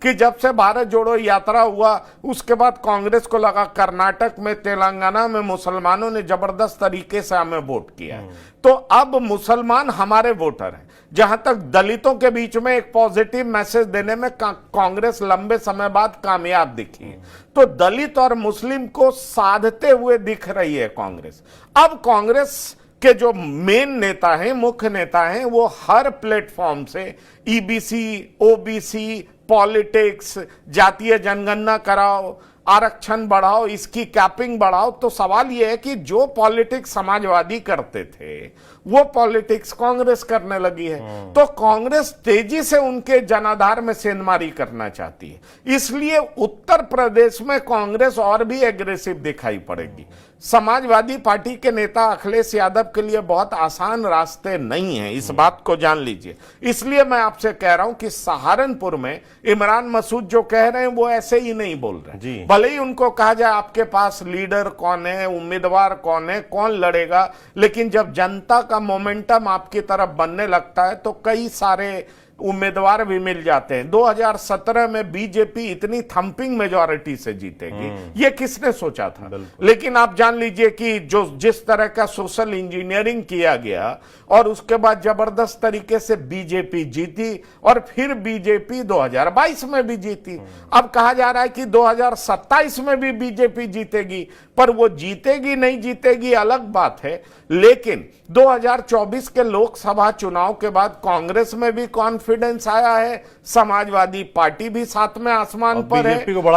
कि जब से भारत जोड़ो यात्रा हुआ उसके बाद कांग्रेस को लगा कर्नाटक में, तेलंगाना में मुसलमानों ने जबरदस्त तरीके से हमें वोट किया, तो अब मुसलमान हमारे वोटर हैं। जहां तक दलितों के बीच में एक पॉजिटिव मैसेज देने में कांग्रेस लंबे समय बाद कामयाब दिखी, तो दलित और मुस्लिम को साधते हुए दिख रही है कांग्रेस। अब कांग्रेस के जो मेन नेता हैं, मुख्य नेता हैं, वो हर प्लेटफॉर्म से ईबीसी, ओबीसी, पॉलिटिक्स, जातीय जनगणना कराओ, आरक्षण बढ़ाओ, इसकी कैपिंग बढ़ाओ, तो सवाल यह है कि जो पॉलिटिक्स समाजवादी करते थे वो पॉलिटिक्स कांग्रेस करने लगी है। तो कांग्रेस तेजी से उनके जनाधार में सेंधमारी करना चाहती है, इसलिए उत्तर प्रदेश में कांग्रेस और भी एग्रेसिव दिखाई पड़ेगी। समाजवादी पार्टी के नेता अखिलेश यादव के लिए बहुत आसान रास्ते नहीं है, इस बात को जान लीजिए। इसलिए मैं आपसे कह रहा हूं कि सहारनपुर में इमरान मसूद जो कह रहे हैं वो ऐसे ही नहीं बोल रहे। भले ही उनको कहा जाए आपके पास लीडर कौन है, उम्मीदवार कौन है, कौन लड़ेगा, लेकिन जब जनता का मोमेंटम आपकी तरफ बनने लगता है तो कई सारे उम्मीदवार भी मिल जाते हैं। 2017 में बीजेपी इतनी थंपिंग मेजॉरिटी से जीतेगी, ये किसने सोचा था। लेकिन आप जान लीजिए कि जो जिस तरह का सोशल इंजीनियरिंग किया गया और उसके बाद जबरदस्त तरीके से बीजेपी जीती और फिर बीजेपी 2022 में भी जीती। अब कहा जा रहा है कि 2027 में भी बीजेपी जीतेगी, पर वो जीतेगी नहीं जीतेगी अलग बात है। लेकिन 2024 के लोकसभा चुनाव के बाद कांग्रेस में भी कॉन्फिडेंस आया है, समाजवादी पार्टी भी सातवें आसमान पर है,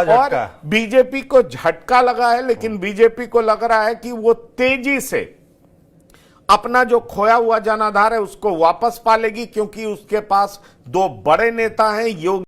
और बीजेपी को झटका लगा है। लेकिन बीजेपी को लग रहा है कि वो तेजी से अपना जो खोया हुआ जनाधार है उसको वापस पा लेगी, क्योंकि उसके पास दो बड़े नेता हैं, योगी